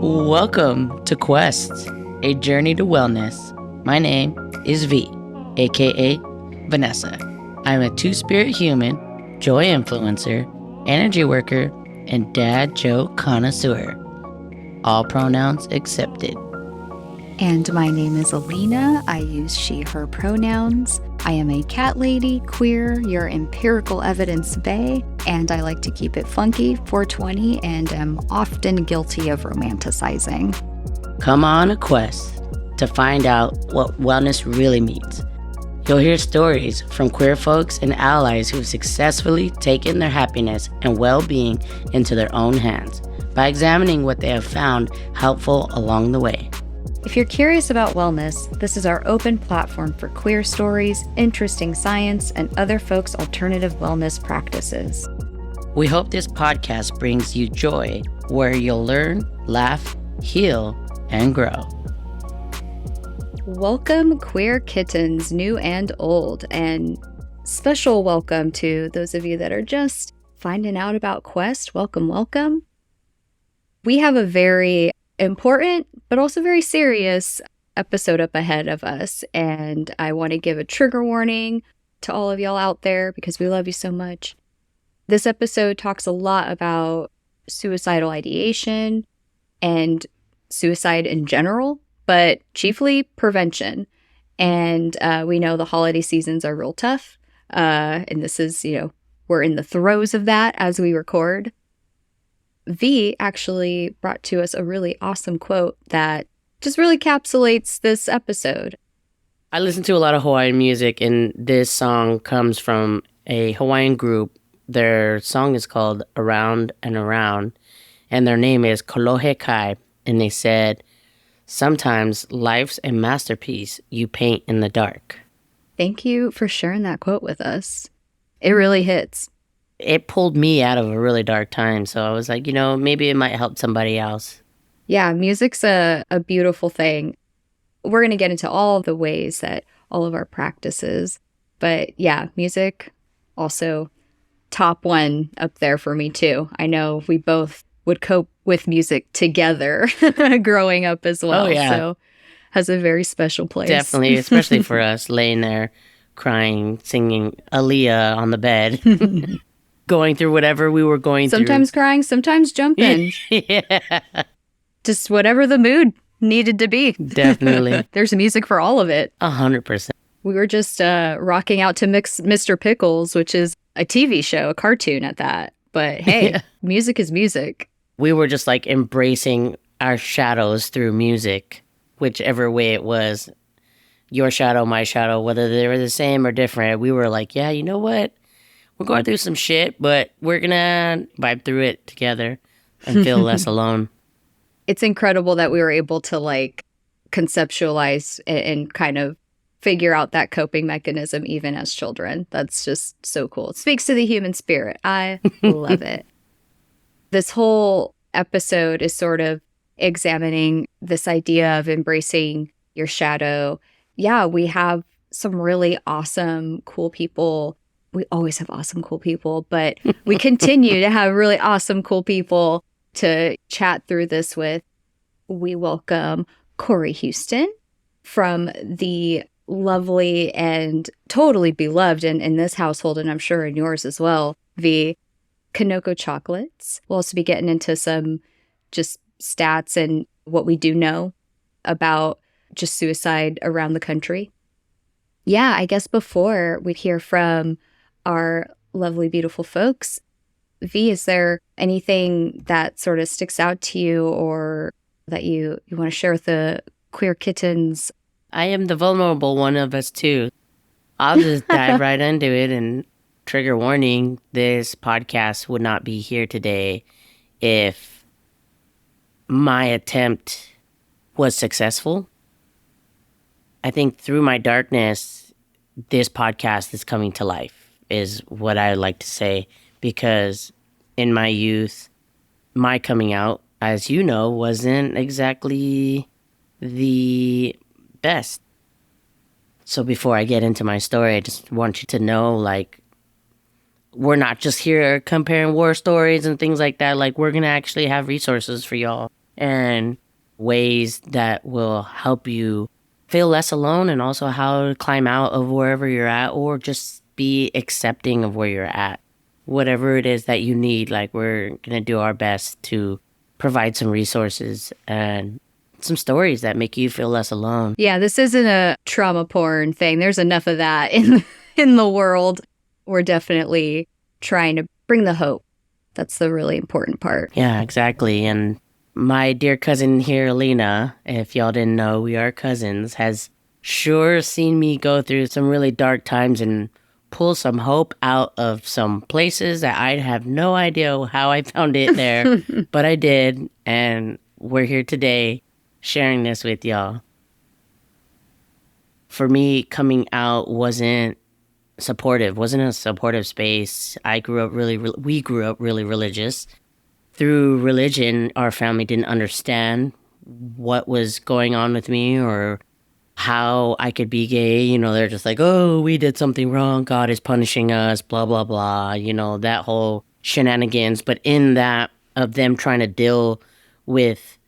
Welcome to Quest, a journey to wellness. My name is V, aka Vanessa. I'm a two-spirit human, joy influencer, energy worker, and dad joke connoisseur. All pronouns accepted. And my name is Alina. I use she, her pronouns. I am a cat lady, queer, your empirical evidence bae, and I like to keep it funky, 420, and am often guilty of romanticizing. Come on a quest to find out what wellness really means. You'll hear stories from queer folks and allies who've successfully taken their happiness and well-being into their own hands by examining what they have found helpful along the way. If you're curious about wellness, this is our open platform for queer stories, interesting science, and other folks' alternative wellness practices. We hope this podcast brings you joy, where you'll learn, laugh, heal, and grow. Welcome, queer kittens, new and old, and special welcome to those of you that are just finding out about Quest. Welcome, welcome. We have a very important, but also very serious episode up ahead of us, and I want to give a trigger warning to all of y'all out there because we love you so much. This episode talks a lot about suicidal ideation and suicide in general, but chiefly prevention. And we know the holiday seasons are real tough, and this is, we're in the throes of that as we record. V actually brought to us a really awesome quote that just really encapsulates this episode. I listen to a lot of Hawaiian music, and this song comes from a Hawaiian group. Their song is called Around and Around, and their name is Kolohe Kai, and they said, "Sometimes life's a masterpiece you paint in the dark." Thank you for sharing that quote with us. It really hits. It pulled me out of a really dark time, so I was like, maybe it might help somebody else. Yeah, music's a beautiful thing. We're going to get into all of the ways that all of our practices, but yeah, music also top one up there for me too. I know we both would cope with music together growing up as well. Oh, yeah. So has a very special place. Definitely, especially for us laying there crying, singing Aaliyah on the bed. Going through whatever we were going through. Sometimes crying, sometimes jumping. Yeah. Just whatever the mood needed to be. Definitely. There's music for all of it. 100%. We were just rocking out to Mr. Pickles, which is a TV show, a cartoon at that. But hey, yeah. Music is music. We were just like embracing our shadows through music, whichever way it was. Your shadow, my shadow, whether they were the same or different. We were like, yeah, you know what? We're going through some shit, but we're going to vibe through it together and feel less alone. It's incredible that we were able to conceptualize and kind of figure out that coping mechanism even as children. That's just so cool. It speaks to the human spirit. I love it. This whole episode is sort of examining this idea of embracing your shadow. Yeah, we have some really awesome, cool people. We always have awesome, cool people, but we continue to have really awesome, cool people to chat through this with. We welcome Kori Houston from the lovely and totally beloved in this household, and I'm sure in yours as well, the Kanoko Chocolates. We'll also be getting into some just stats and what we do know about just suicide around the country. Yeah, I guess before we'd hear from our lovely, beautiful folks. V, is there anything that sort of sticks out to you or that you want to share with the queer kittens? I am the vulnerable one of us too. I'll just dive right into it, and trigger warning, this podcast would not be here today if my attempt was successful. I think through my darkness, this podcast is coming to life, is what I like to say, because in my youth, my coming out, as you know, wasn't exactly the best. So before I get into my story, I just want you to know, we're not just here comparing war stories and things like that. We're going to actually have resources for y'all. and ways that will help you feel less alone, and also how to climb out of wherever you're at, or just be accepting of where you're at. Whatever it is that you need, like, we're going to do our best to provide some resources and some stories that make you feel less alone. Yeah, this isn't a trauma porn thing. There's enough of that in the world. We're definitely trying to bring the hope. That's the really important part. Yeah, exactly. And my dear cousin here, Lena, if y'all didn't know, we are cousins, has sure seen me go through some really dark times and pull some hope out of some places that I have no idea how I found it there, but I did. And we're here today sharing this with y'all. For me, coming out wasn't a supportive space. We grew up really religious. Through religion, our family didn't understand what was going on with me or how I could be gay. You know, they're just like, oh, we did something wrong. God is punishing us, blah, blah, blah. You know, that whole shenanigans. But in that, of them trying to deal with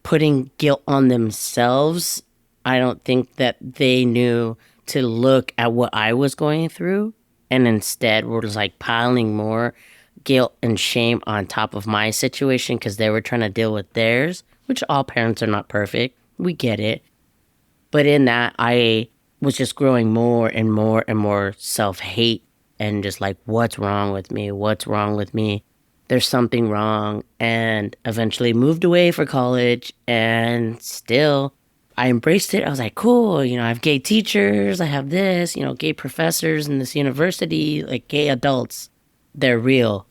putting guilt on themselves, I don't think that they knew to look at what I was going through, and instead were just like piling more guilt and shame on top of my situation because they were trying to deal with theirs, which all parents are not perfect. We get it. But in that, I was just growing more and more and more self-hate and just like, what's wrong with me? What's wrong with me? There's something wrong. And eventually moved away for college, and still I embraced it. I was like, cool, you know, I have gay teachers, I have this, you know, gay professors in this university, like gay adults. They're real.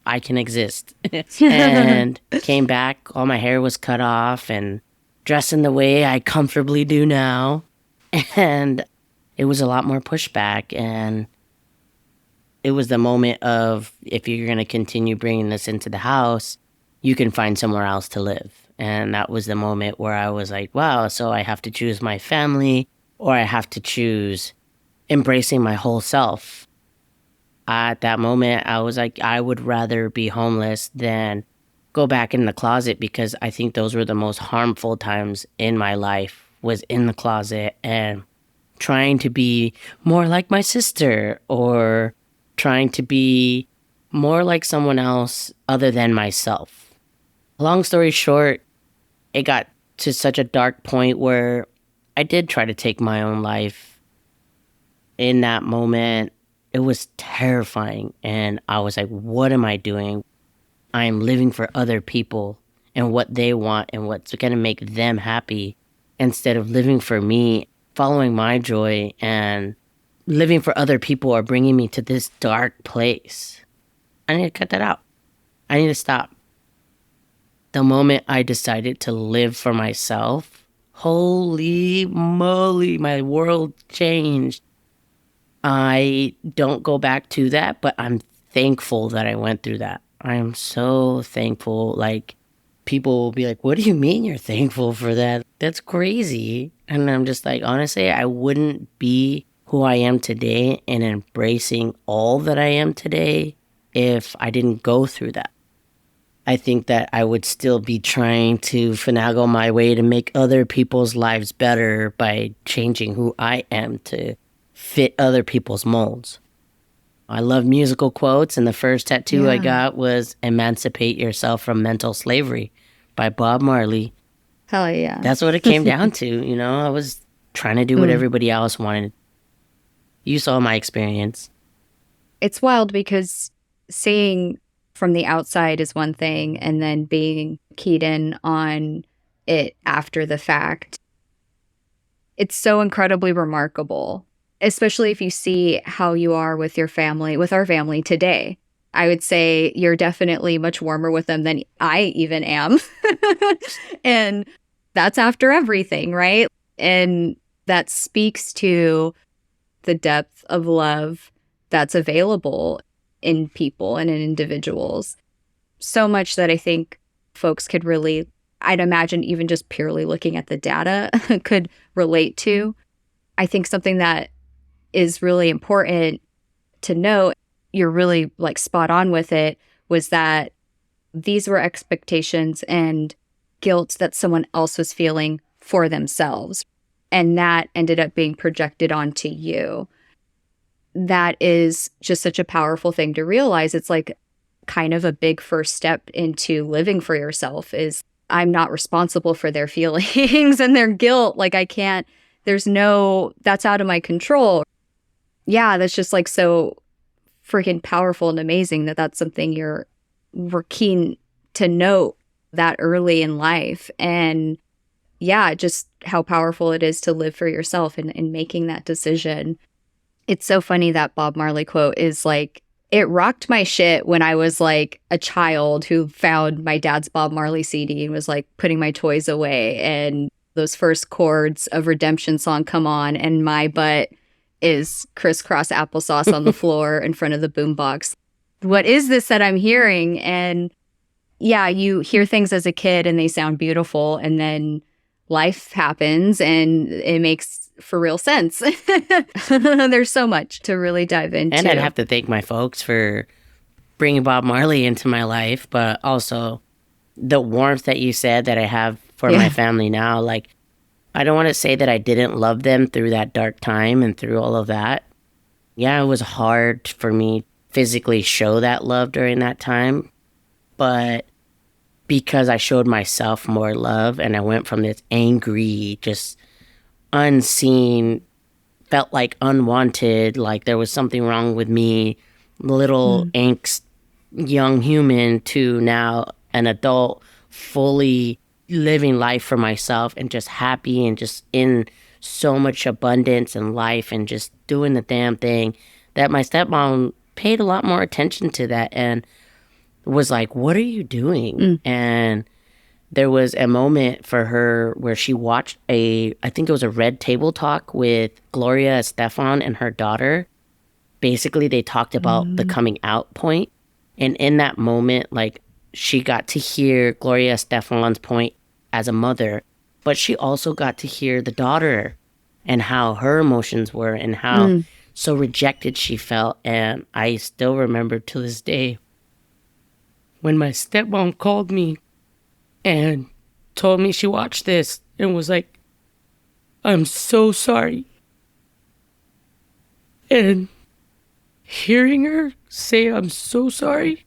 I can exist. And came back, all my hair was cut off and dressed in the way I comfortably do now. And it was a lot more pushback. And it was the moment of, if you're going to continue bringing this into the house, you can find somewhere else to live. And that was the moment where I was like, wow, so I have to choose my family, or I have to choose embracing my whole self. At that moment, I was like, I would rather be homeless than go back in the closet, because I think those were the most harmful times in my life, was in the closet and trying to be more like my sister, or trying to be more like someone else other than myself. Long story short, it got to such a dark point where I did try to take my own life. In that moment, it was terrifying. And I was like, what am I doing? I am living for other people and what they want and what's going to make them happy, instead of living for me, following my joy, and living for other people are bringing me to this dark place. I need to cut that out. I need to stop. The moment I decided to live for myself, holy moly, my world changed. I don't go back to that, but I'm thankful that I went through that. I am so thankful. Like, people will be like, what do you mean you're thankful for that? That's crazy. And I'm just like, honestly, I wouldn't be who I am today and embracing all that I am today if I didn't go through that. I think that I would still be trying to finagle my way to make other people's lives better by changing who I am to fit other people's molds. I love musical quotes, and the first tattoo I got was "Emancipate Yourself from Mental Slavery" by Bob Marley. Hell yeah. That's what it came down to, you know? I was trying to do what everybody else wanted. You saw my experience. It's wild because seeing from the outside is one thing, and then being keyed in on it after the fact. It's so incredibly remarkable, especially if you see how you are with your family, with our family today. I would say you're definitely much warmer with them than I even am. And that's after everything, right? And that speaks to the depth of love that's available in people and in individuals. So much that I think folks could really, I'd imagine even just purely looking at the data, could relate to. I think something that is really important to note, you're really like spot on with it, was that these were expectations and guilt that someone else was feeling for themselves. And that ended up being projected onto you. That is just such a powerful thing to realize. It's like kind of a big first step into living for yourself is I'm not responsible for their feelings and their guilt. Like I can't, that's out of my control. Yeah, that's just like so freaking powerful and amazing that's something we're keen to note that early in life. And yeah, just how powerful it is to live for yourself and making that decision. It's so funny that Bob Marley quote is like, it rocked my shit when I was like a child who found my dad's Bob Marley CD and was like putting my toys away. And those first chords of Redemption Song come on and my butt is crisscross applesauce on the floor in front of the boombox. What is this that I'm hearing? And yeah, you hear things as a kid and they sound beautiful. And then life happens and it makes for real sense. There's so much to really dive into. And I'd have to thank my folks for bringing Bob Marley into my life, but also the warmth that you said that I have for my family now. Like, I don't want to say that I didn't love them through that dark time and through all of that. Yeah, it was hard for me physically show that love during that time, but because I showed myself more love and I went from this angry, just unseen, felt like unwanted, like there was something wrong with me, little angst, young human, to now an adult, fully living life for myself and just happy and just in so much abundance and life and just doing the damn thing, that my stepmom paid a lot more attention to that and was like, what are you doing? And there was a moment for her where she watched I think it was a Red Table Talk with Gloria Estefan and her daughter. Basically, they talked about the coming out point. And in that moment, like, she got to hear Gloria Estefan's point as a mother, but she also got to hear the daughter and how her emotions were and how so rejected she felt. And I still remember to this day when my stepmom called me and told me she watched this and was like, I'm so sorry. And hearing her say, I'm so sorry,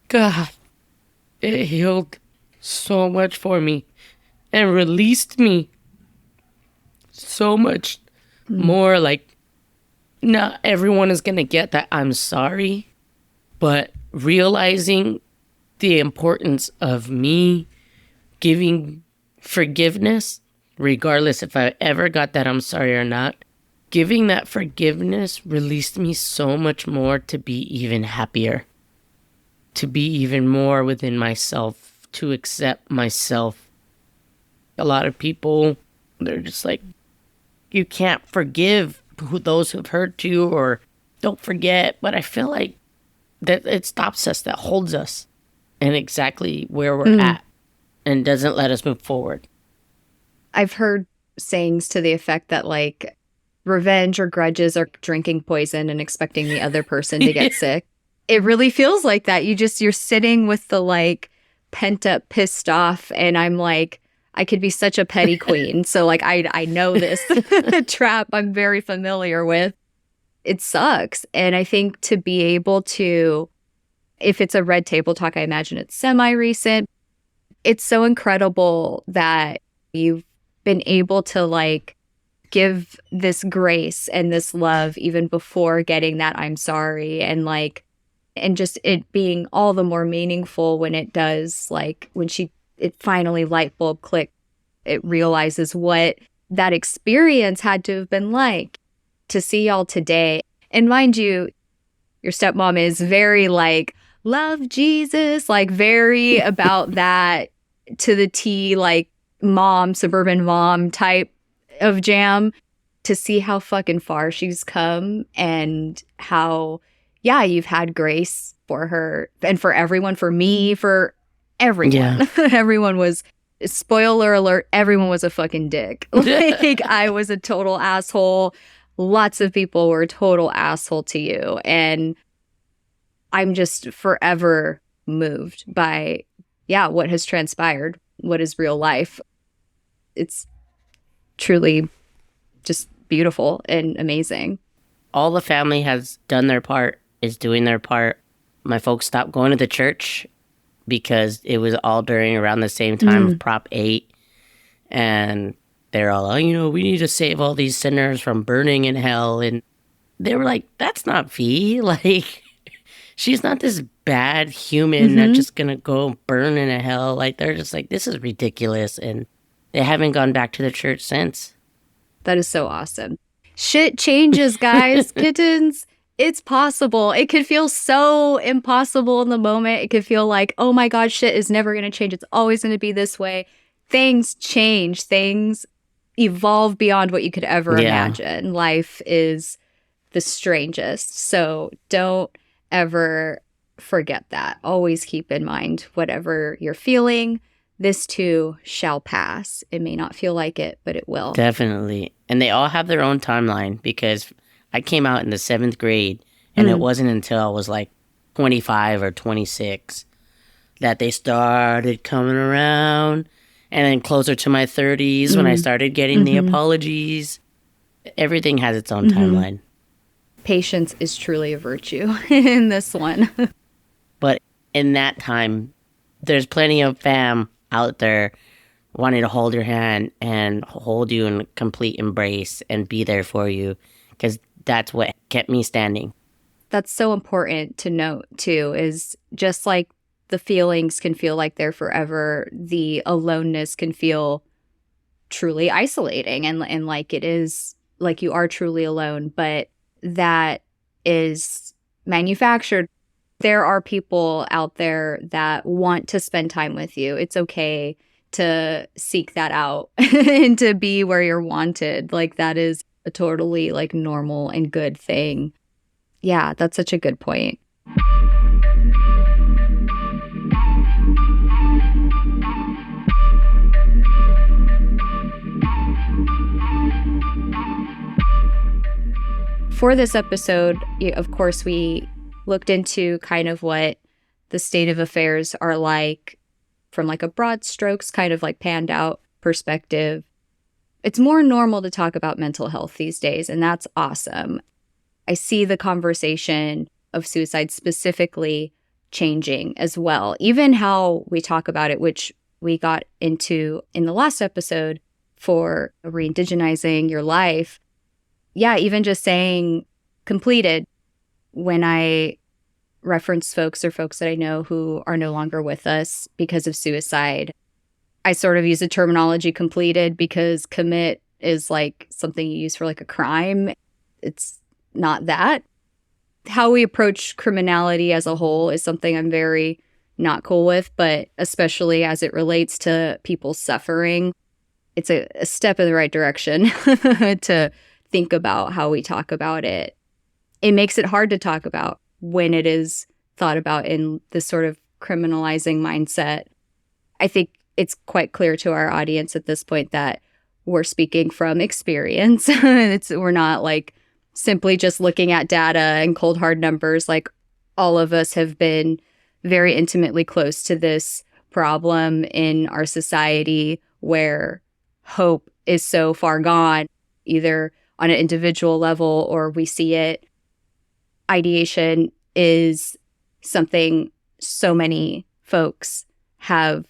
God, it healed so much for me and released me so much more. Like, not everyone is going to get that I'm sorry, but realizing the importance of me giving forgiveness, regardless if I ever got that I'm sorry or not, giving that forgiveness released me so much more to be even happier, to be even more within myself, to accept myself. A lot of people, they're just like, you can't forgive those who've hurt you or don't forget. But I feel like that it stops us, that holds us in exactly where we're at and doesn't let us move forward. I've heard sayings to the effect that like revenge or grudges are drinking poison and expecting the other person to get sick. It really feels like that. You're sitting with the like pent up, pissed off, and I'm like, I could be such a petty queen. So like I know this trap I'm very familiar with. It sucks. And I think to be able to, if it's a Red Table Talk, I imagine it's semi-recent. It's so incredible that you've been able to like give this grace and this love even before getting that I'm sorry, and like, and just it being all the more meaningful when it does, like when it finally light bulb clicked, it realizes what that experience had to have been like to see y'all today. And mind you, your stepmom is very like, love Jesus, like very about that to the T, like mom, suburban mom type of jam. To see how fucking far she's come and how, yeah, you've had grace for her and for everyone, for me, for everyone. Yeah. Everyone was, spoiler alert, everyone was a fucking dick. Like I was a total asshole. Lots of people were a total asshole to you. And I'm just forever moved by, yeah, what has transpired. what is real life. It's truly just beautiful and amazing. All the family has done their part, is doing their part. My folks stopped going to the church because it was all during around the same time of Prop 8. And they're all, oh, we need to save all these sinners from burning in hell. And they were like, that's not V. Like, she's not this bad human that's just going to go burn in a hell. Like, they're just like, this is ridiculous. And they haven't gone back to the church since. That is so awesome. Shit changes, guys. Kittens. It's possible. It could feel so impossible in the moment. It could feel like, oh my God, shit is never going to change. It's always going to be this way. Things change. Things evolve beyond what you could ever imagine. Life is the strangest. So don't ever forget that. Always keep in mind whatever you're feeling, this too shall pass. It may not feel like it, but it will. Definitely. And they all have their own timeline, because I came out in the 7th grade, and it wasn't until I was like 25 or 26 that they started coming around. And then closer to my 30s when I started getting the apologies. Everything has its own timeline. Patience is truly a virtue in this one. But in that time, there's plenty of fam out there wanting to hold your hand and hold you in complete embrace and be there for you, because that's what kept me standing. That's so important to note, too, is just like the feelings can feel like they're forever, the aloneness can feel truly isolating and like it is, like you are truly alone, but that is manufactured. There are people out there that want to spend time with you. It's okay to seek that out and to be where you're wanted. Like, that is a totally like normal and good thing. Yeah, that's such a good point. For this episode, of course, we looked into kind of what the state of affairs are like from like a broad strokes, kind of like panned out perspective. It's more normal to talk about mental health these days, and that's awesome. I see the conversation of suicide specifically changing as well. Even how we talk about it, which we got into in the last episode for re-indigenizing your life. Yeah, even just saying completed, when I reference folks or folks that I know who are no longer with us because of suicide, I sort of use the terminology completed because commit is like something you use for like a crime. It's not that. How we approach criminality as a whole is something I'm very not cool with, but especially as it relates to people suffering, it's a step in the right direction to think about how we talk about it. It makes it hard to talk about when it is thought about in this sort of criminalizing mindset. I think it's quite clear to our audience at this point that we're speaking from experience. We're not like simply just looking at data and cold hard numbers. Like, all of us have been very intimately close to this problem in our society where hope is so far gone, either on an individual level or we see it. Ideation is something so many folks have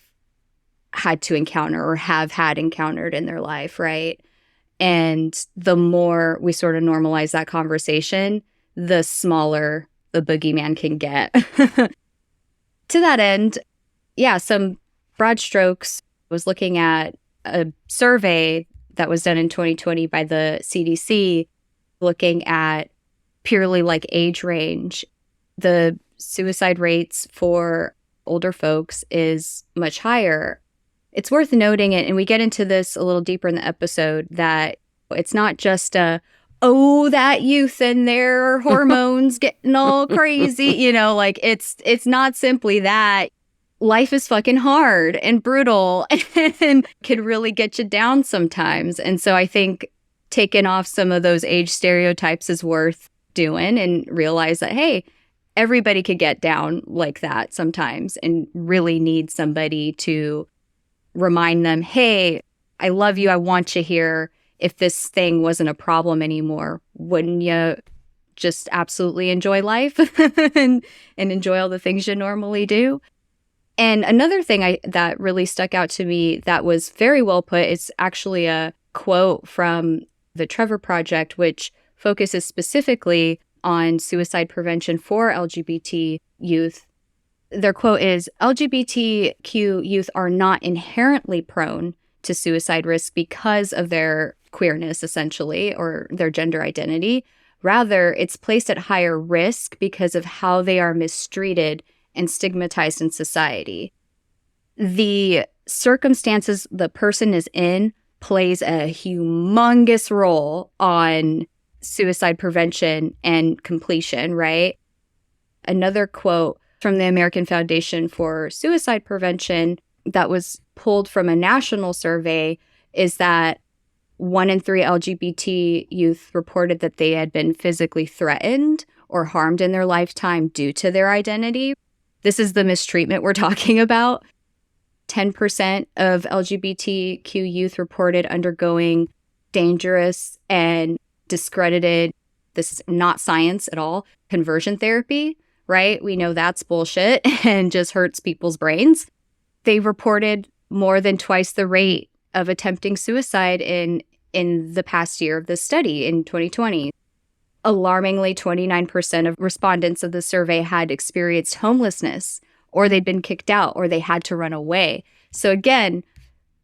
had to encounter or have had encountered in their life, right? And the more we sort of normalize that conversation, the smaller the boogeyman can get. To that end, yeah, some broad strokes. I was looking at a survey that was done in 2020 by the CDC, looking at purely like age range. The suicide rates for older folks is much higher. It's worth noting it, and we get into this a little deeper in the episode, that it's not just that youth and their hormones getting all crazy, like it's not simply that. Life is fucking hard and brutal and can really get you down sometimes. And so I think taking off some of those age stereotypes is worth doing, and realize that, hey, everybody could get down like that sometimes and really need somebody to remind them, hey, I love you, I want you here. If this thing wasn't a problem anymore, wouldn't you just absolutely enjoy life and enjoy all the things you normally do? And another thing that really stuck out to me that was very well put is actually a quote from the Trevor Project, which focuses specifically on suicide prevention for LGBT youth. Their quote is, LGBTQ youth are not inherently prone to suicide risk because of their queerness, essentially, or their gender identity. Rather, it's placed at higher risk because of how they are mistreated and stigmatized in society. The circumstances the person is in plays a humongous role on suicide prevention and completion, right? Another quote from the American Foundation for Suicide Prevention that was pulled from a national survey is that 1 in 3 LGBT youth reported that they had been physically threatened or harmed in their lifetime due to their identity. This is the mistreatment we're talking about. 10% of LGBTQ youth reported undergoing dangerous and discredited, this is not science at all, conversion therapy, right? We know that's bullshit and just hurts people's brains. They reported more than twice the rate of attempting suicide in the past year of this study in 2020. Alarmingly, 29% of respondents of the survey had experienced homelessness, or they'd been kicked out, or they had to run away. So again,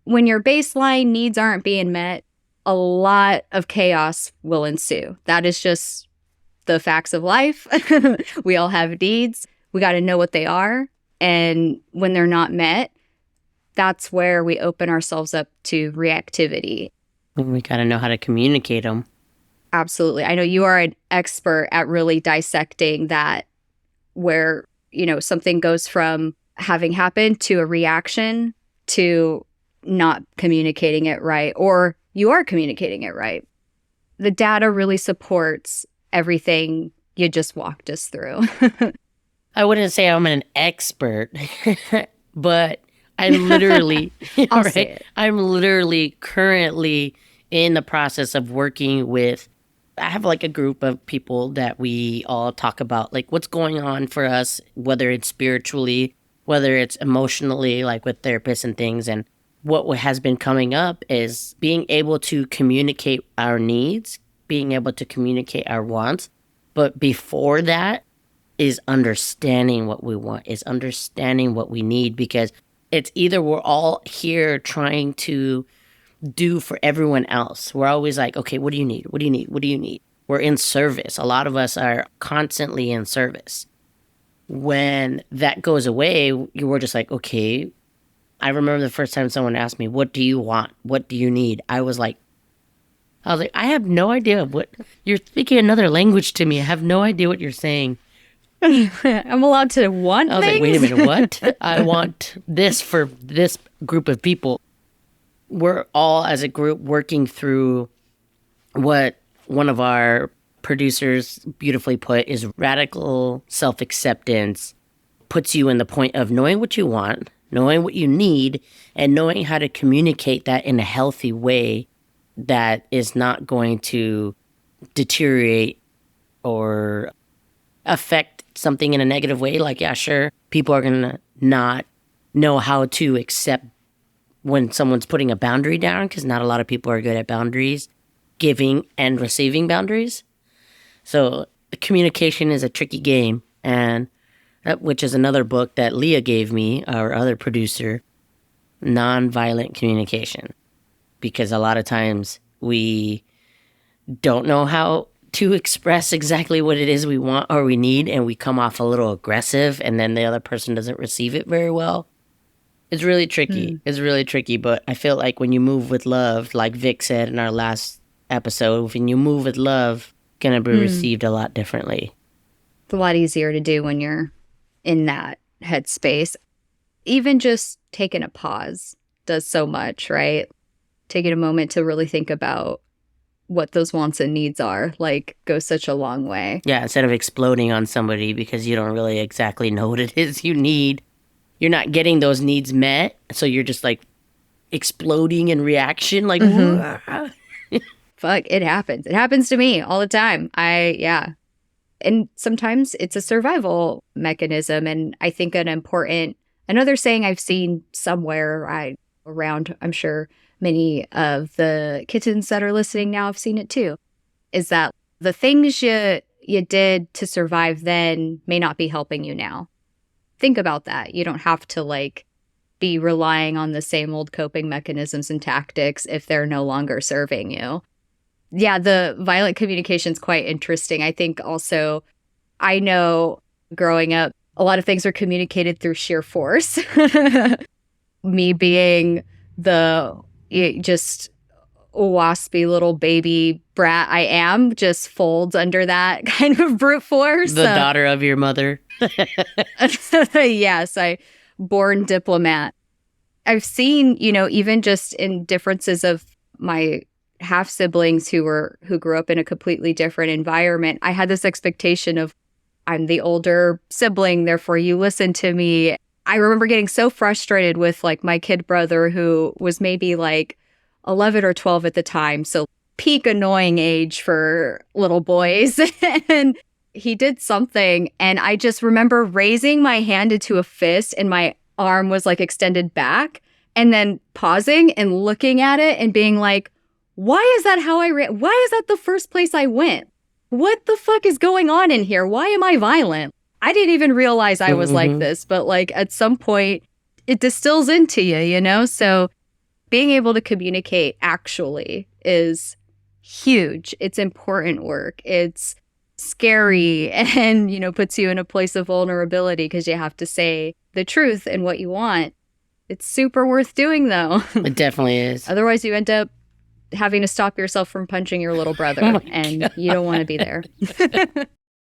when your baseline needs aren't being met, a lot of chaos will ensue. That is just the facts of life. We all have needs. We got to know what they are. And when they're not met, that's where we open ourselves up to reactivity. We got to know how to communicate them. Absolutely. I know you are an expert at really dissecting that, where, something goes from having happened to a reaction to not communicating it right, or you are communicating it right. The data really supports everything you just walked us through. I wouldn't say I'm an expert, but I'm literally, I'll say it. I'm literally currently in the process of working with, I have like a group of people that we all talk about, like what's going on for us, whether it's spiritually, whether it's emotionally, like with therapists and things. And what has been coming up is being able to communicate our needs, being able to communicate our wants. But before that is understanding what we want, is understanding what we need, because it's either we're all here trying to do for everyone else. We're always like, okay, what do you need? What do you need? What do you need? We're in service. A lot of us are constantly in service. When that goes away, we're just like, okay. I remember the first time someone asked me, what do you want? What do you need? I was like, I have no idea what you're speaking another language to me. I have no idea what you're saying. I'm allowed to want I was things? like, wait a minute, what? I want this for this group of people. We're all, as a group, working through what one of our producers beautifully put is radical self-acceptance. Puts you in the point of knowing what you want, knowing what you need, and knowing how to communicate that in a healthy way that is not going to deteriorate or affect something in a negative way. Like, yeah, sure, people are going to not know how to accept when someone's putting a boundary down, because not a lot of people are good at boundaries, giving and receiving boundaries. So communication is a tricky game, and which is another book that Leah gave me, our other producer, Nonviolent Communication, because a lot of times we don't know how to express exactly what it is we want or we need, and we come off a little aggressive, and then the other person doesn't receive it very well. It's really tricky. It's really tricky, but I feel like when you move with love, like Vic said in our last episode, when you move with love, it's going to be received a lot differently. It's a lot easier to do when you're in that headspace. Even just taking a pause does so much, right? Taking a moment to really think about what those wants and needs are, like, goes such a long way. Yeah, instead of exploding on somebody because you don't really exactly know what it is you need. You're not getting those needs met, so you're just like exploding in reaction. Like, Fuck, it happens. It happens to me all the time. Yeah. And sometimes it's a survival mechanism. And I think another saying I've seen somewhere around, I'm sure many of the kittens that are listening now have seen it too, is that the things you did to survive then may not be helping you now. Think about that. You don't have to like be relying on the same old coping mechanisms and tactics if they're no longer serving you. Yeah, the violent communication is quite interesting. I think also, I know growing up, a lot of things were communicated through sheer force. Me being just waspy little baby brat I am just folds under that kind of brute force. The daughter of your mother. Yes, born diplomat. I've seen, even just in differences of my half siblings who grew up in a completely different environment, I had this expectation of, I'm the older sibling, therefore you listen to me. I remember getting so frustrated with like my kid brother, who was maybe like 11 or 12 at the time. So peak annoying age for little boys. And he did something, and I just remember raising my hand into a fist, and my arm was like extended back, and then pausing and looking at it and being like, why is that how I why is that the first place I went? What the fuck is going on in here? Why am I violent? I didn't even realize I was like this, but like at some point it distills into you, So being able to communicate actually is huge. It's important work. It's scary and, puts you in a place of vulnerability because you have to say the truth and what you want. It's super worth doing, though. It definitely is. Otherwise, you end up having to stop yourself from punching your little brother, and you don't want to be there.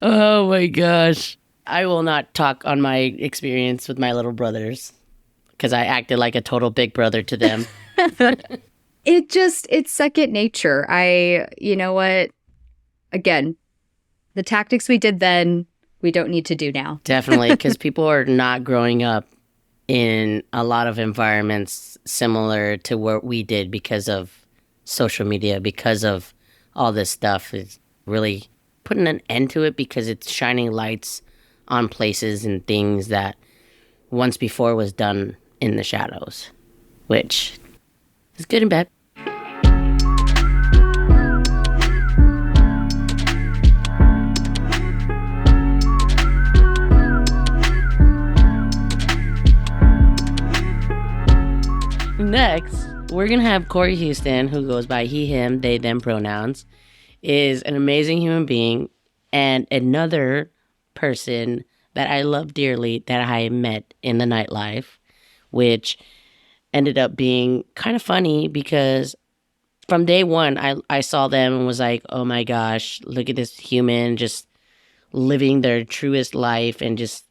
Oh my gosh. I will not talk on my experience with my little brothers because I acted like a total big brother to them. It's second nature. You know what? Again, the tactics we did then, we don't need to do now. Definitely, because people are not growing up in a lot of environments similar to what we did because of social media, because of all this stuff. Is really putting an end to it because it's shining lights on places and things that once before was done in the shadows, which is good and bad. Next, we're going to have Kori Houston, who goes by he, him, they, them pronouns, is an amazing human being and another person that I love dearly that I met in the nightlife, which ended up being kind of funny because from day one, I saw them and was like, oh my gosh, look at this human just living their truest life and just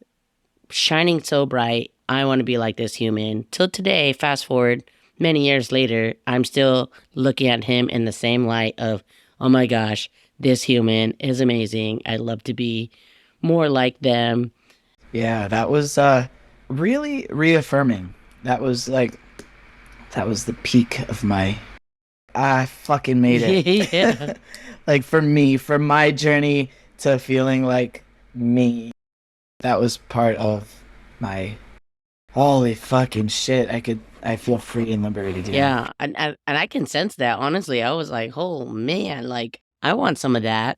shining so bright. I want to be like this human. Till today, fast forward many years later, I'm still looking at him in the same light of, oh my gosh, this human is amazing. I'd love to be more like them. Yeah, that was really reaffirming. That was the peak of I fucking made it. Yeah. Like for my journey to feeling like me, that was part of my holy fucking shit. I feel free and liberated. Yeah, and I can sense that, honestly. I was like, oh man, like I want some of that.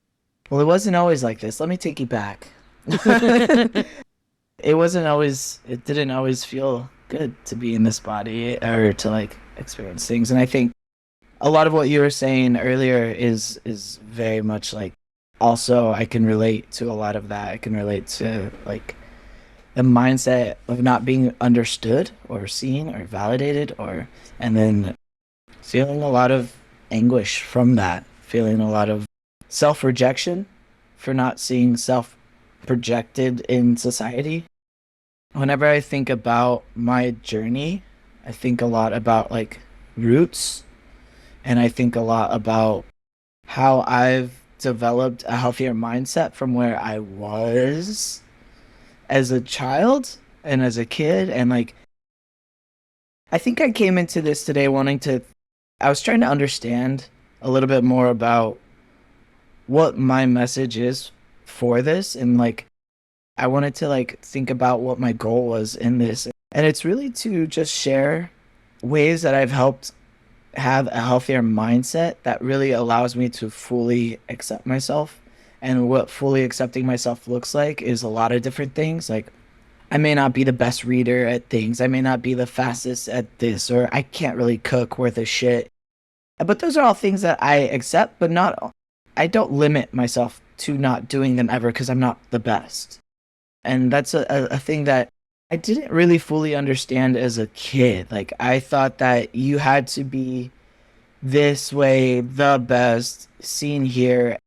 Well, it wasn't always like this. Let me take you back. It didn't always feel good to be in this body or to like experience things. And I think a lot of what you were saying earlier is very much like, also I can relate to a lot of that. I can relate to like the mindset of not being understood or seen or validated, and then feeling a lot of anguish from that, feeling a lot of self-rejection for not seeing self projected in society. Whenever I think about my journey, I think a lot about like roots, and I think a lot about how I've developed a healthier mindset from where I was as a child and as a kid, and like I think I came into this today I was trying to understand a little bit more about what my message is for this. And like, I wanted to like think about what my goal was in this. And it's really to just share ways that I've helped have a healthier mindset that really allows me to fully accept myself. And what fully accepting myself looks like is a lot of different things. Like, I may not be the best reader at things. I may not be the fastest at this, or I can't really cook worth a shit. But those are all things that I accept, but not, I don't limit myself to not doing them ever because I'm not the best. And that's a thing that I didn't really fully understand as a kid. Like, I thought that you had to be this way, the best, seen here.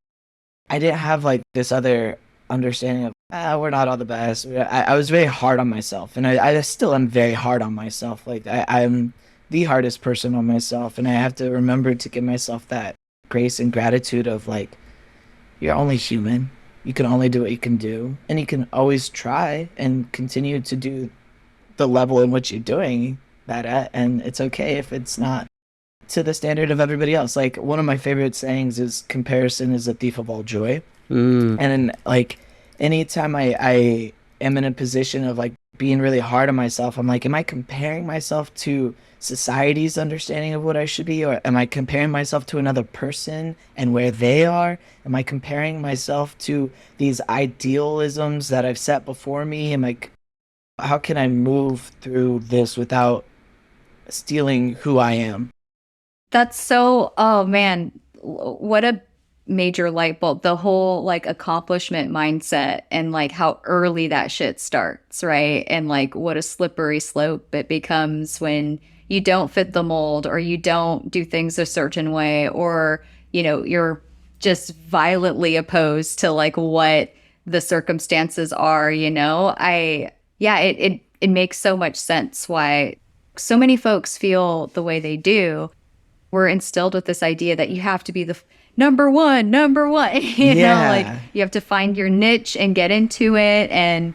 I didn't have like this other understanding of, we're not all the best. I was very hard on myself, and I still am very hard on myself. Like, I'm the hardest person on myself, and I have to remember to give myself that grace and gratitude of like, you're only human. You can only do what you can do, and you can always try and continue to do the level in which you're doing that at, and it's okay if it's not to the standard of everybody else. Like, one of my favorite sayings is comparison is a thief of all joy. And like, anytime I am in a position of like being really hard on myself, I'm like, am I comparing myself to society's understanding of what I should be, or am I comparing myself to another person and where they are? Am I comparing myself to these idealisms that I've set before me? Am I, how can I move through this without stealing who I am? That's so, oh man, what a major light bulb. The whole like accomplishment mindset and like how early that shit starts, right? And like what a slippery slope it becomes when you don't fit the mold or you don't do things a certain way, or, you know, you're just violently opposed to like what the circumstances are, you know? Yeah, it makes so much sense why so many folks feel the way they do. We're instilled with this idea that you have to be the number one, you know, like you have to find your niche and get into it. And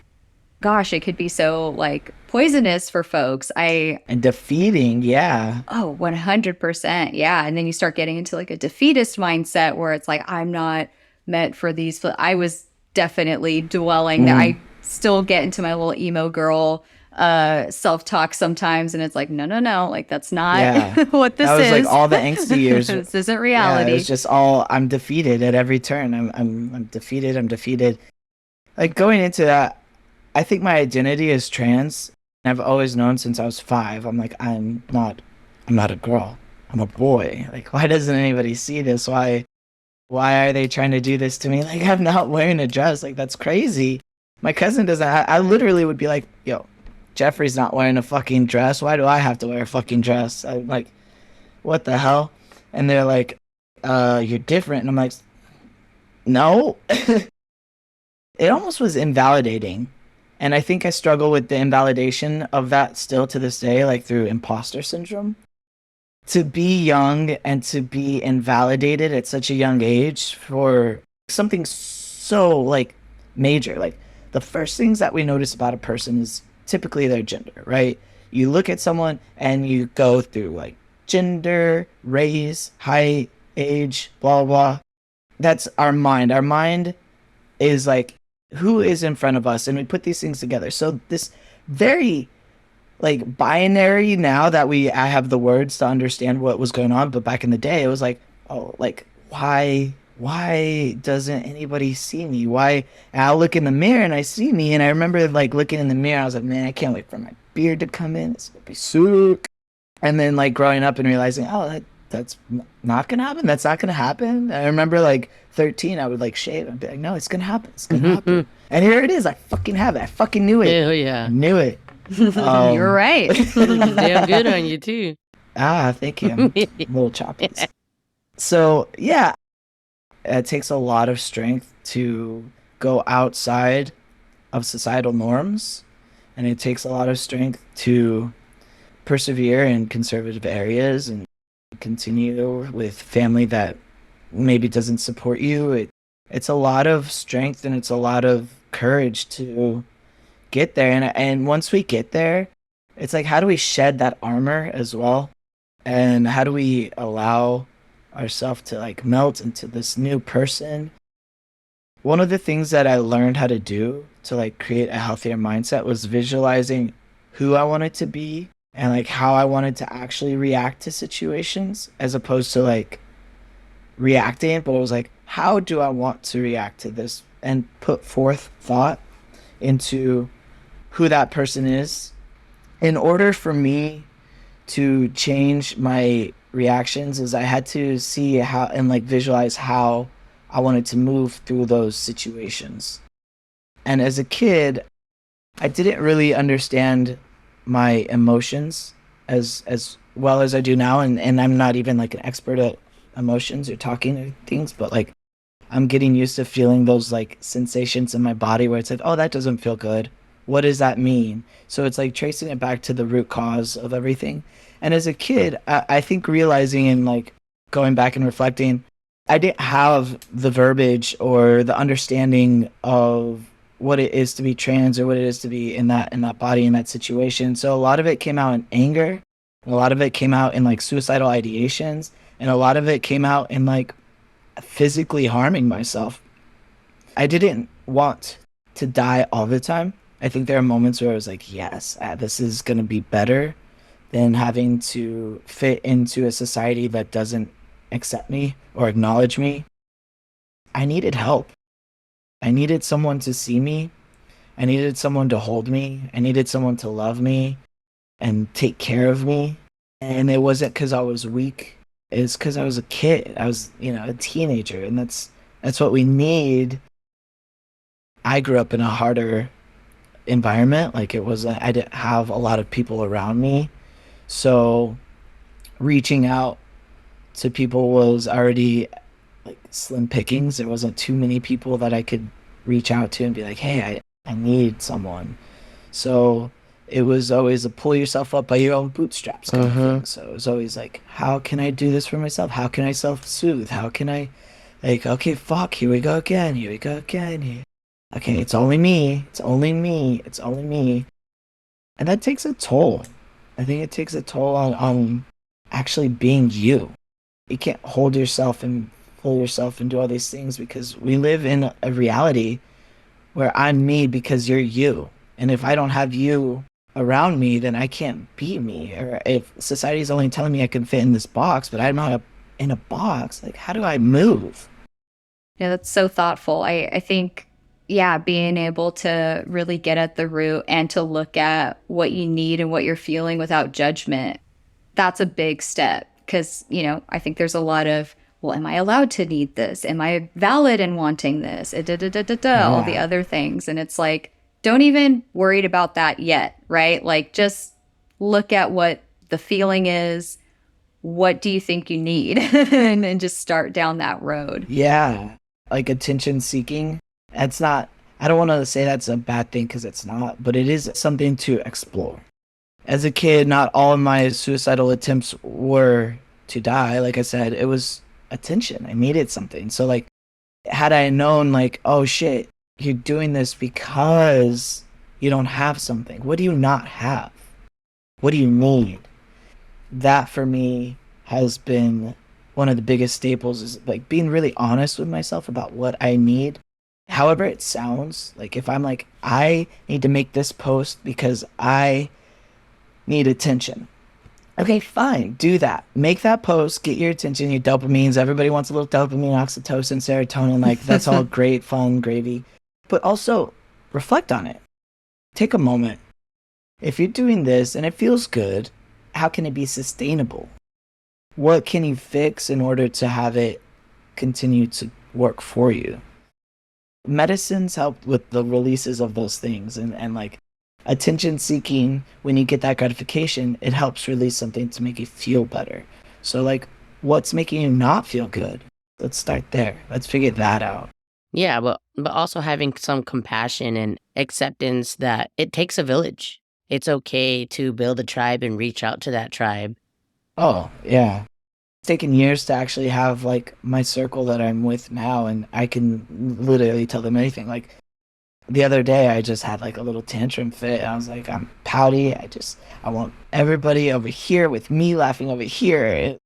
gosh, it could be so like poisonous for folks. And defeating, yeah. Oh, 100%. Yeah. And then you start getting into like a defeatist mindset where it's like, I'm not meant for these. I was definitely dwelling there. I still get into my little emo girl self-talk sometimes, and it's like, no, like that's not what this is. That was like all the angsty years. This isn't reality. Yeah, it was just all, I'm defeated at every turn. I'm defeated. Like, going into that, I think my identity is trans. I've always known since I was 5. I'm like, I'm not a girl. I'm a boy. Like, why doesn't anybody see this? Why are they trying to do this to me? Like, I'm not wearing a dress. Like, that's crazy. My cousin doesn't. I literally would be like, yo, Jeffrey's not wearing a fucking dress. Why do I have to wear a fucking dress? I'm like, what the hell? And they're like, you're different. And I'm like, no. It almost was invalidating. And I think I struggle with the invalidation of that still to this day, like through imposter syndrome. To be young and to be invalidated at such a young age for something so like major. Like, the first things that we notice about a person is typically their gender, right? You look at someone and you go through like gender, race, height, age, blah, blah. That's our mind. Our mind is like, who is in front of us? And we put these things together. So this very like binary now that I have the words to understand what was going on. But back in the day, it was like, oh, like, why doesn't anybody see me? Why? And I'll look in the mirror and I see me, and I remember like looking in the mirror, I was like, man, I can't wait for my beard to come in. It's gonna be sick. And then like growing up and realizing, oh, that's not gonna happen. That's not gonna happen. I remember like 13, I would like shave and be like, no, it's gonna happen. It's gonna happen. And here it is. I fucking have it. I fucking knew it. Hell yeah. I knew it. You're right. Damn good on you too. Thank you. I'm a little choppy. So yeah, it takes a lot of strength to go outside of societal norms, and it takes a lot of strength to persevere in conservative areas and continue with family that maybe doesn't support you. It's a lot of strength and it's a lot of courage to get there. And once we get there, it's like, how do we shed that armor as well? And how do we allow ourselves to like melt into this new person? One of the things that I learned how to do to like create a healthier mindset was visualizing who I wanted to be and like how I wanted to actually react to situations as opposed to like reacting, but it was like, how do I want to react to this and put forth thought into who that person is in order for me to change my reactions is I had to see how and like visualize how I wanted to move through those situations. And as a kid, I didn't really understand my emotions as well as I do now, and I'm not even like an expert at emotions or talking or things, but like I'm getting used to feeling those like sensations in my body where it's like, oh, that doesn't feel good. What does that mean? So it's like tracing it back to the root cause of everything. And as a kid, I think realizing and like going back and reflecting, I didn't have the verbiage or the understanding of what it is to be trans or what it is to be in that body in that situation. So a lot of it came out in anger, a lot of it came out in like suicidal ideations, and a lot of it came out in like physically harming myself. I didn't want to die all the time. I think there are moments where I was like, yes, this is going to be better than having to fit into a society that doesn't accept me or acknowledge me. I needed help. I needed someone to see me. I needed someone to hold me. I needed someone to love me and take care of me. And it wasn't because I was weak. It's because I was a kid. I was, a teenager, and that's what we need. I grew up in a harder environment. Like I didn't have a lot of people around me. So reaching out to people was already like slim pickings. There wasn't too many people that I could reach out to and be like, hey, I need someone. So it was always a pull yourself up by your own bootstraps kind of thing. So it was always like, how can I do this for myself? How can I self-soothe? How can I like, okay, fuck, here we go again. Here we go again. Okay, it's only me. It's only me. It's only me. And that takes a toll. I think it takes a toll on actually being you. You can't hold yourself and pull yourself and do all these things because we live in a reality where I'm me because you're you. And if I don't have you around me, then I can't be me. Or if society's only telling me I can fit in this box, but I'm not in a box, like how do I move? Yeah, that's so thoughtful. I think, yeah, being able to really get at the root and to look at what you need and what you're feeling without judgment, that's a big step. Because, I think there's a lot of, well, am I allowed to need this? Am I valid in wanting this? All the other things. And it's like, don't even worry about that yet, right? Like, just look at what the feeling is. What do you think you need? And just start down that road. Yeah, like attention seeking. That's not, I don't want to say that's a bad thing because it's not, but it is something to explore. As a kid, not all of my suicidal attempts were to die. Like I said, it was attention. I needed something. So like, had I known like, oh shit, you're doing this because you don't have something. What do you not have? What do you need? That for me has been one of the biggest staples is like being really honest with myself about what I need. However it sounds, like if I'm like, I need to make this post because I need attention. Okay, fine, do that. Make that post, get your attention, your dopamines. Everybody wants a little dopamine, oxytocin, serotonin. Like, that's all great, fun, gravy. But also, reflect on it. Take a moment. If you're doing this and it feels good, how can it be sustainable? What can you fix in order to have it continue to work for you? Medicines help with the releases of those things and like attention seeking, when you get that gratification, it helps release something to make you feel better. So like, what's making you not feel good? Let's start there. Let's figure that out. Yeah, but also having some compassion and acceptance that it takes a village. It's okay to build a tribe and reach out to that tribe. Oh, yeah. It's taken years to actually have like my circle that I'm with now, and I can literally tell them anything. Like, the other day I just had like a little tantrum fit. I was like, I'm pouty. I want everybody over here with me laughing over here.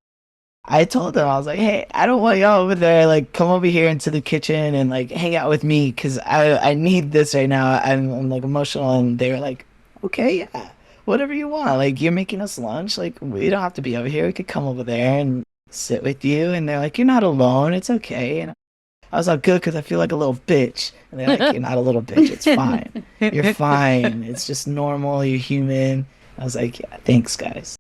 I told them, I was like, hey, I don't want y'all over there. Like, come over here into the kitchen and like hang out with me because I need this right now. I'm like emotional. And they were like, okay, yeah, whatever you want. Like, you're making us lunch. Like, we don't have to be over here. We could come over there and sit with you. And they're like, you're not alone. It's okay. And I was like, good, because I feel like a little bitch. And they're like, you're not a little bitch. It's fine. You're fine. It's just normal. You're human. I was like, yeah, thanks, guys.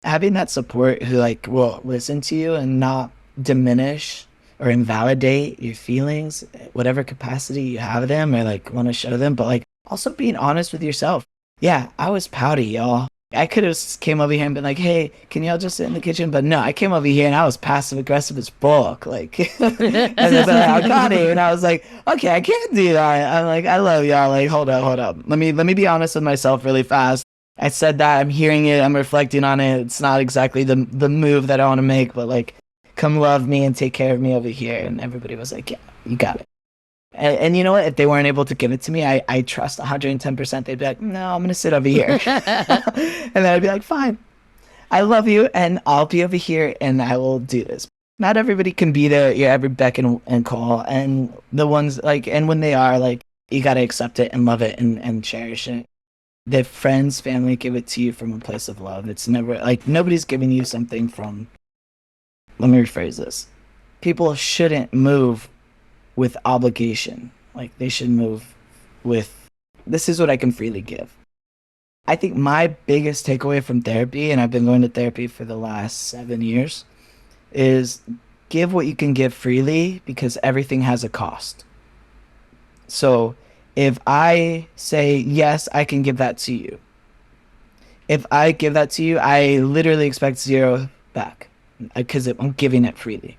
Having that support who like will listen to you and not diminish or invalidate your feelings, whatever capacity you have them or like want to show them, but like also being honest with yourself. Yeah, I was pouty, y'all. I could have came over here and been like, hey, can y'all just sit in the kitchen? But no, I came over here and I was passive aggressive as fuck. Like, and they'd be like, I got it. And I was like, okay, I can't do that. I'm like, I love y'all. Like, hold up. Let me be honest with myself really fast. I said that, I'm hearing it, I'm reflecting on it. It's not exactly the move that I want to make, but like, come love me and take care of me over here. And everybody was like, yeah, you got it. And you know what? If they weren't able to give it to me, I trust 110%. They'd be like, no, I'm going to sit over here. And then I'd be like, fine, I love you and I'll be over here and I will do this. Not everybody can be there at your every beck and call. And the ones like, and when they are, like, you got to accept it and love it and cherish it. The friends, family give it to you from a place of love. It's never like nobody's giving you something from. Let me rephrase this. People shouldn't move with obligation. Like they should move with, this is what I can freely give. I think my biggest takeaway from therapy, and I've been going to therapy for the last 7 years, is give what you can give freely because everything has a cost. So if I say, yes, I can give that to you. If I give that to you, I literally expect zero back because I'm giving it freely.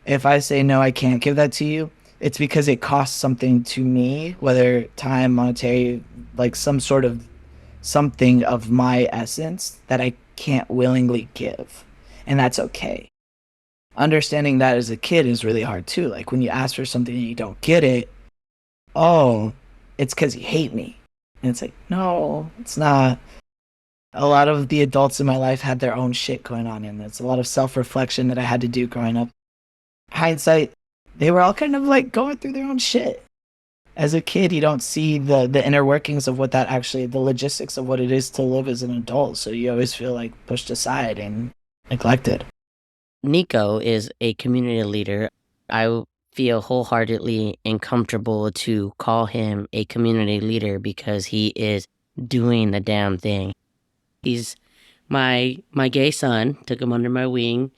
If I say, no, I can't give that to you, it's because it costs something to me, whether time, monetary, like some sort of something of my essence that I can't willingly give. And that's okay. Understanding that as a kid is really hard too. Like when you ask for something and you don't get it, oh, it's because you hate me. And it's like, no, it's not. A lot of the adults in my life had their own shit going on, and it's a lot of self-reflection that I had to do growing up. Hindsight, they were all kind of like going through their own shit. As a kid, you don't see the inner workings of what that actually, the logistics of what it is to live as an adult. So you always feel like pushed aside and neglected. Nico is a community leader. I feel wholeheartedly and comfortable to call him a community leader because he is doing the damn thing. He's my gay son, took him under my wing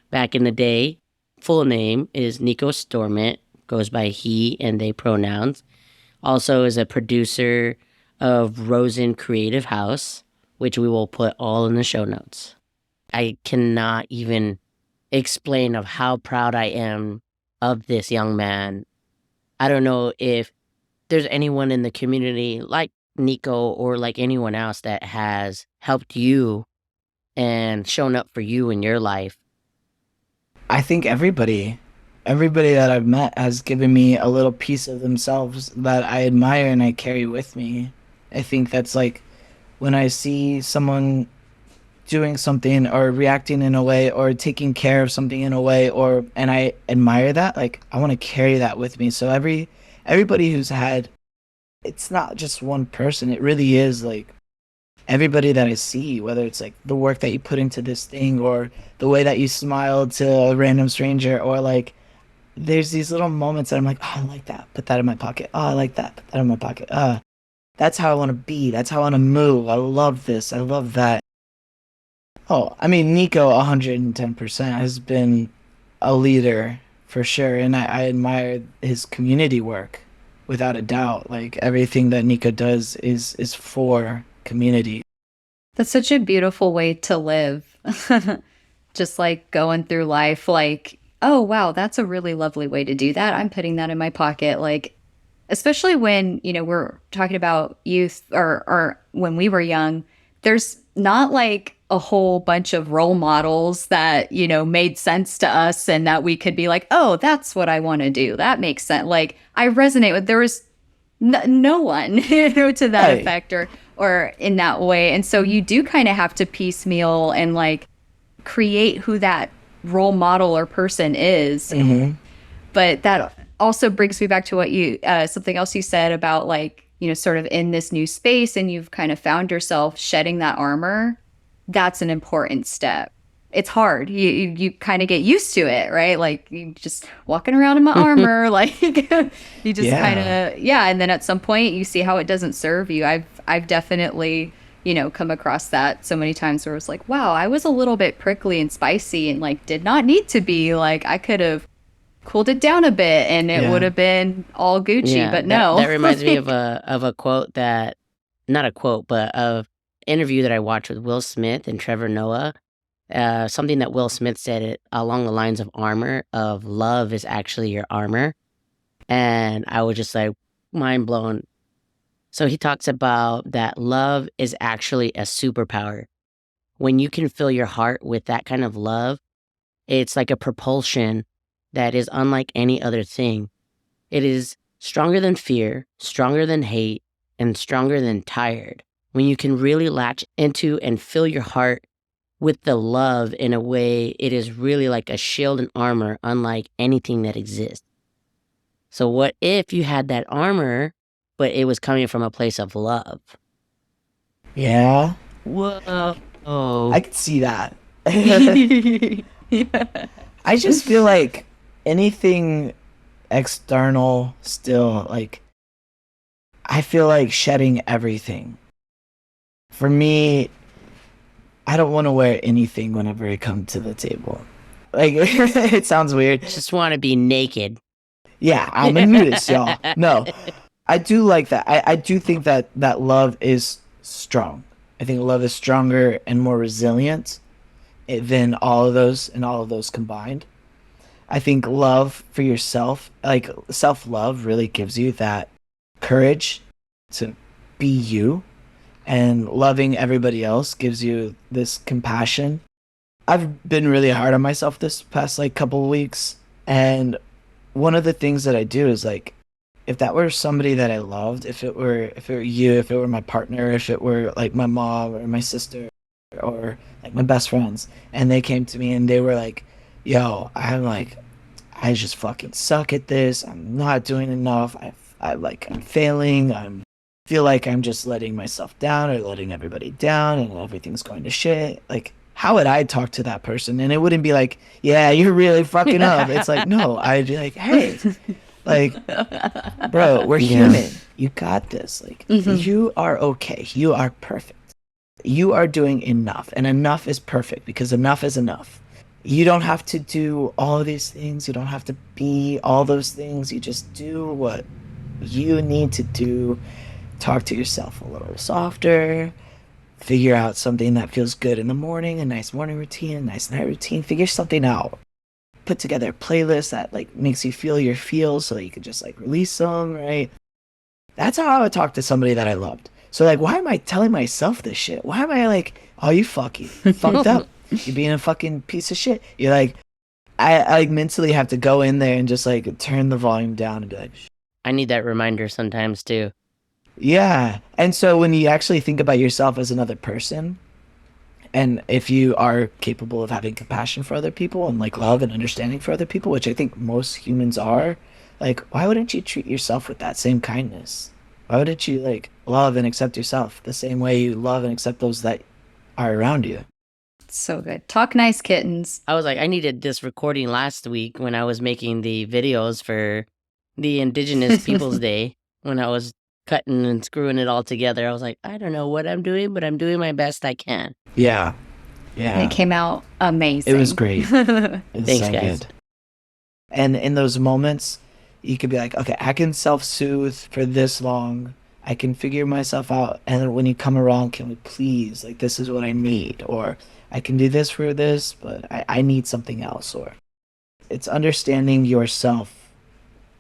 back in the day. Full name is Nico Stormont, goes by he and they pronouns. Also is a producer of Rosen Creative House, which we will put all in the show notes. I cannot even explain of how proud I am of this young man. I don't know if there's anyone in the community like Nico or like anyone else that has helped you and shown up for you in your life. I think everybody that I've met has given me a little piece of themselves that I admire and I carry with me. I think that's like when I see someone doing something or reacting in a way or taking care of something in a way and I admire that, like I want to carry that with me. So everybody who's had, it's not just one person, it really is like everybody that I see, whether it's like the work that you put into this thing or the way that you smiled to a random stranger, or like there's these little moments that I'm like, oh, I like that, put that in my pocket. Oh, I like that, put that in my pocket. That's how I want to be. That's how I want to move. I love this. I love that. Oh, I mean, Nico 110% has been a leader for sure. And I admire his community work without a doubt. Like everything that Nico does is for community. That's such a beautiful way to live. Just like going through life, like, oh, wow, that's a really lovely way to do that. I'm putting that in my pocket. Like, especially when, we're talking about youth or when we were young, there's not like a whole bunch of role models that, made sense to us and that we could be like, oh, that's what I want to do. That makes sense. Like, I resonate with, there was no one, to that Right. effect, or in that way. And so you do kind of have to piecemeal and like create who that role model or person is. Mm-hmm. But that also brings me back to what you something else you said about like, sort of in this new space and you've kind of found yourself shedding that armor. That's an important step. It's hard. You kind of get used to it, right? Like you just walking around in my armor, like you just kind Yeah. of, yeah. And then at some point you see how it doesn't serve you. I've definitely, come across that so many times where it was like, wow, I was a little bit prickly and spicy and like did not need to be. Like I could have cooled it down a bit and it would Yeah. have been all Gucci, Yeah, but that no. reminds me of a quote that, not a quote, but of interview that I watched with Will Smith and Trevor Noah. Something that Will Smith said it along the lines of armor, of love is actually your armor. And I was just like mind blown. So he talks about that love is actually a superpower. When you can fill your heart with that kind of love, it's like a propulsion that is unlike any other thing. It is stronger than fear, stronger than hate, and stronger than tired. When you can really latch into and fill your heart with the love in a way, it is really like a shield and armor unlike anything that exists. So what if you had that armor, but it was coming from a place of love? Yeah. Whoa. I could see that. Yeah. I just feel like anything external still, like, I feel like shedding everything. For me, I don't want to wear anything whenever I come to the table. Like, it sounds weird. Just want to be naked. Yeah, I'm a nudist, y'all. No, I do like that. I do think that love is strong. I think love is stronger and more resilient than all of those and all of those combined. I think love for yourself, like self-love, really gives you that courage to be you, and loving everybody else gives you this compassion. I've been really hard on myself this past like couple of weeks, and one of the things that I do is like, if that were somebody that I loved, if it were you, if it were my partner, if it were like my mom or my sister or like my best friends, and they came to me and they were like, yo, I just fucking suck at this. I'm not doing enough. I'm failing. Feel like I'm just letting myself down or letting everybody down and everything's going to shit. Like, how would I talk to that person? And it wouldn't be like, yeah, you're really fucking up. It's like, no, I'd be like, hey, like, bro, we're human. You got this. Like, you are okay. You are perfect. You are doing enough, and enough is perfect because enough is enough. You don't have to do all of these things. You don't have to be all those things. You just do what you need to do. Talk to yourself a little softer. Figure out something that feels good in the morning, a nice morning routine, a nice night routine. Figure something out. Put together a playlist that like makes you feel your feels so that you can just like release them, right? That's how I would talk to somebody that I loved. So like, why am I telling myself this shit? Why am I like, oh, you fucking fucked up. You're being a fucking piece of shit. You're like, I like mentally have to go in there and just like turn the volume down and be like, I need that reminder sometimes too. yeah. And so when you actually think about yourself as another person, and if you are capable of having compassion for other people and like love and understanding for other people, which I think most humans are, like, why wouldn't you treat yourself with that same kindness? Why wouldn't you like love and accept yourself the same way you love and accept those that are around you? So good. Talk nice, kittens. I was like, I needed this recording last week when I was making the videos for the Indigenous Peoples Day, when I was cutting and screwing it all together. I was like, I don't know what I'm doing, but I'm doing my best I can. Yeah. And Yeah. it came out amazing. It was great. It was Thanks, so guys. good. And in those moments, you could be like, okay, I can self-soothe for this long. I can figure myself out. And then when you come around, can we please, like, this is what I need. Or I can do this for this, but I need something else. Or it's understanding yourself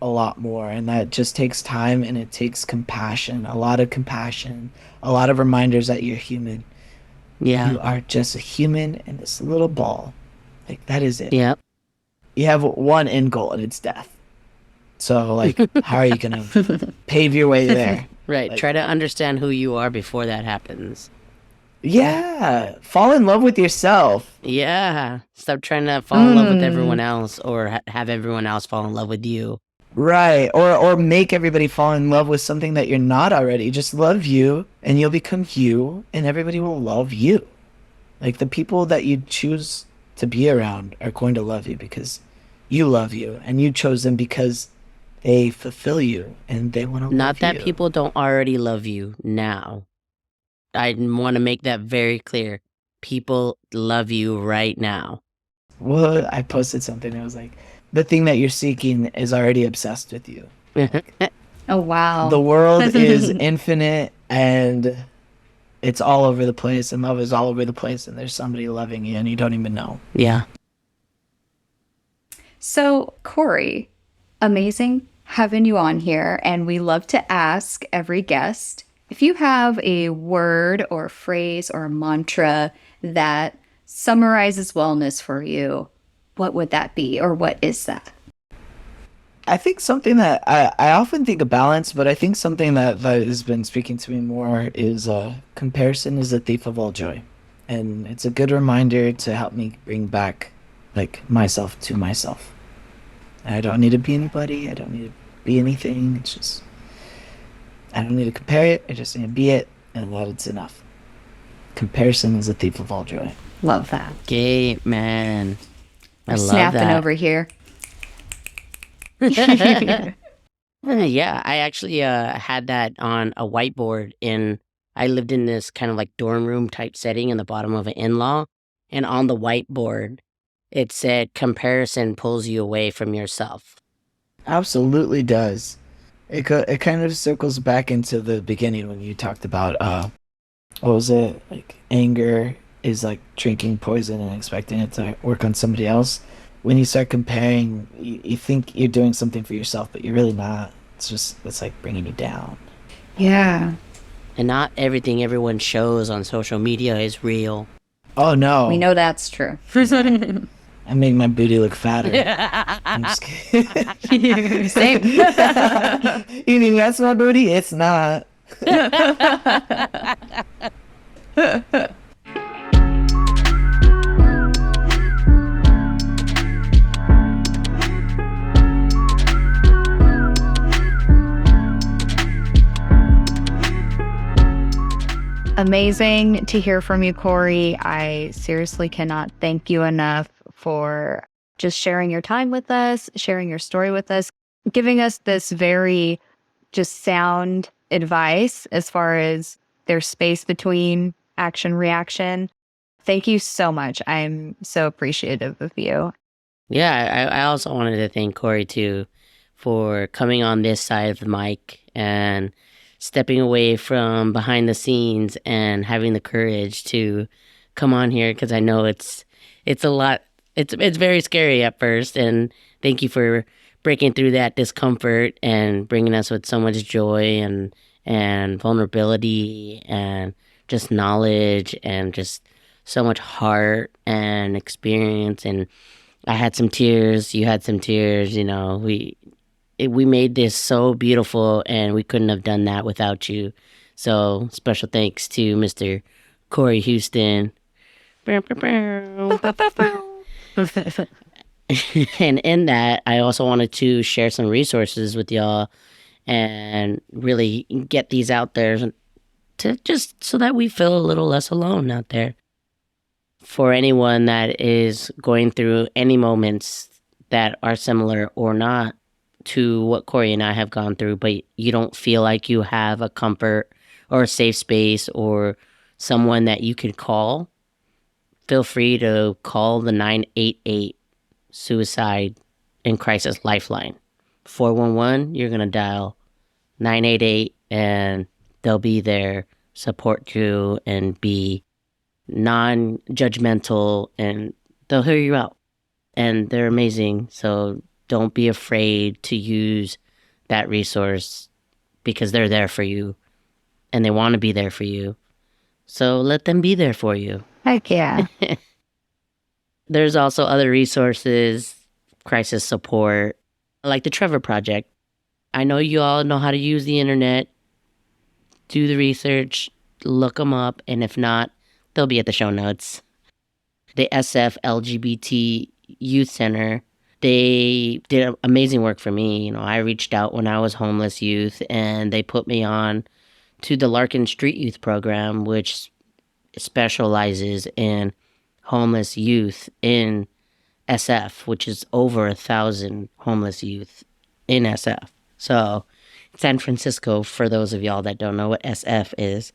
a lot more. And that just takes time and it takes compassion, a lot of compassion, a lot of reminders that you're human. Yeah. You are just a human in this little ball. Like, that is it. Yep. You have one end goal and it's death. So, like, how are you going to pave your way there? Right. Like, Try to understand who you are before that happens. yeah. Fall in love with yourself. Yeah. Stop trying to fall in love with everyone else or have everyone else fall in love with you. Right. Or make everybody fall in love with something that you're not already. Just love you and you'll become you and everybody will love you. Like the people that you choose to be around are going to love you because you love you and you chose them because they fulfill you and they want to Not love that you. people don't already love you now. I want to make that very clear. People love you right now. Well, I posted something. It was like, the thing that you're seeking is already obsessed with you. Oh, wow. The world is infinite and it's all over the place, and love is all over the place, and there's somebody loving you and you don't even know. Yeah. So, Kori, amazing having you on here. And we love to ask every guest if you have a word or a phrase or a mantra that summarizes wellness for you, what would that be or what is that? I think something that I often think of balance, but I think something that has been speaking to me more is comparison is the thief of all joy. And it's a good reminder to help me bring back like myself to myself. I don't need to be anybody. I don't need to be anything. It's just, I don't need to compare it. I just need to be it and that it's enough. Comparison is the thief of all joy. Love that. Okay, man. I love Snapping that. over here. Yeah, I actually had that on a whiteboard I lived in this kind of like dorm room type setting in the bottom of an in-law, and on the whiteboard it said comparison pulls you away from yourself. Absolutely does. It kind of circles back into the beginning when you talked about what was it, like anger is like drinking poison and expecting it to work on somebody else. When you start comparing, you think you're doing something for yourself, but you're really not. It's like bringing you down. Yeah. And not everything everyone shows on social media is real. Oh no, We know that's true. I made my booty look fatter. I'm just kidding. Same. You think that's my booty? It's not. Amazing to hear from you, Kori. I seriously cannot thank you enough for just sharing your time with us, sharing your story with us, giving us this very just sound advice as far as there's space between action reaction. Thank you so much. I'm so appreciative of you. Yeah, I also wanted to thank Kori too for coming on this side of the mic and stepping away from behind the scenes and having the courage to come on here, because I know it's a lot. It's very scary at first, and thank you for breaking through that discomfort and bringing us with so much joy and vulnerability and just knowledge and just so much heart and experience. And I had some tears, you had some tears, we made this so beautiful, and we couldn't have done that without you. So special thanks to Mr. Kori Houston. And in that, I also wanted to share some resources with y'all and really get these out there to just so that we feel a little less alone out there. For anyone that is going through any moments that are similar or not to what Kori and I have gone through, but you don't feel like you have a comfort or a safe space or someone that you could call, feel free to call the 988 Suicide and Crisis Lifeline. 411, you're going to dial 988 and they'll be there, support you, and be non-judgmental, and they'll hear you out. And they're amazing, so don't be afraid to use that resource because they're there for you and they want to be there for you. So let them be there for you. Heck yeah. There's also other resources, crisis support, like the Trevor Project. I know you all know how to use the internet. Do the research, look them up, and if not, they'll be at the show notes. The SF LGBT Youth Center, they did amazing work for me. You know, I reached out when I was homeless youth, and they put me on to the Larkin Street Youth Program, which specializes in homeless youth in SF, which is over 1,000 homeless youth in SF. So San Francisco, for those of y'all that don't know what SF is.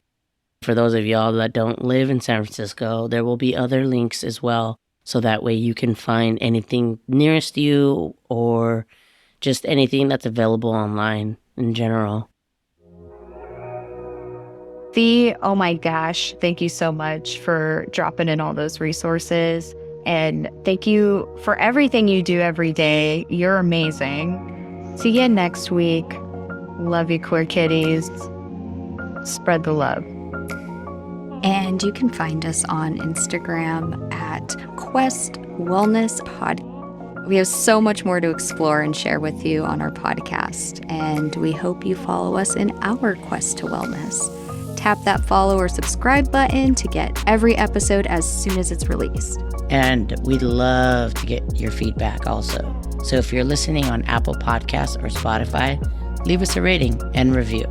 For those of y'all that don't live in San Francisco, there will be other links as well. So that way you can find anything nearest you or just anything that's available online in general. Oh my gosh, thank you so much for dropping in all those resources. And thank you for everything you do every day. You're amazing. See you next week. Love you, queer kitties. Spread the love. And you can find us on Instagram at Quest Wellness Pod. We have so much more to explore and share with you on our podcast, and we hope you follow us in our quest to wellness. Tap that follow or subscribe button to get every episode as soon as it's released. And we'd love to get your feedback also. So if you're listening on Apple Podcasts or Spotify, leave us a rating and review.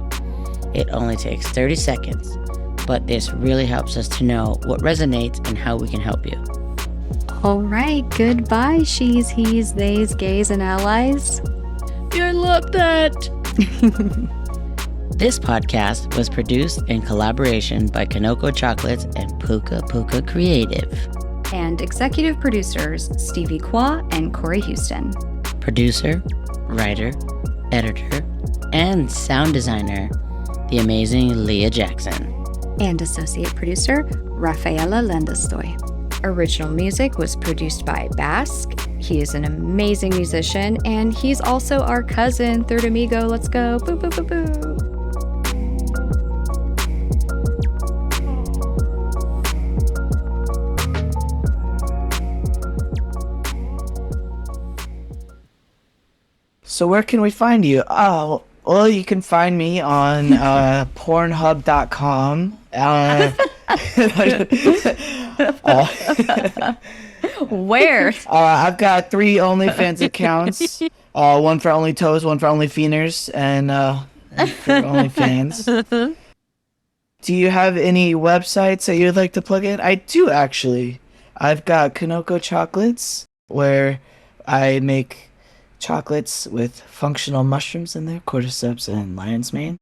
It only takes 30 seconds, but this really helps us to know what resonates and how we can help you. All right, goodbye, she's, he's, theys, gays, and allies. I love that. This podcast was produced in collaboration by Kanoko Chocolates and Puka Puka Creative. And executive producers Stevie Kwa and Kori Houston. Producer, writer, editor, and sound designer, the amazing Leah Jackson. And associate producer Rafaela Lendestoy. Original music was produced by Basque. He is an amazing musician, and he's also our cousin, third amigo. Let's go. Boo, boo, boo, boo. So where can we find you? Oh, well, you can find me on pornhub.com. Where? I've got 3 OnlyFans accounts. One for Only Toes, one for Only Feeners, and for OnlyFans. Do you have any websites that you'd like to plug in? I do, actually. I've got Kanoko Chocolates, where I make chocolates with functional mushrooms in there, cordyceps and lion's mane.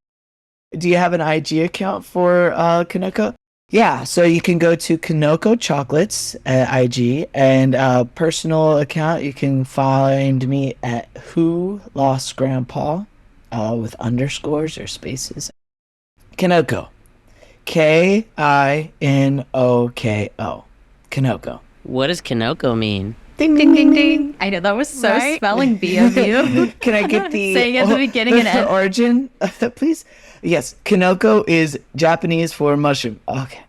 Do you have an IG account for Kanoko? Yeah, so you can go to Kanoko Chocolates at IG, and personal account, you can find me at Who Lost Grandpa with underscores or spaces. Kanoko. Kinoko. Kanoko. What does Kanoko mean? Ding, ding, ding, ding. I know, that was so Right? spelling bee of you. Can I get the Saying at the beginning and end. origin, please? Yes, Kanoko is Japanese for mushroom. Okay.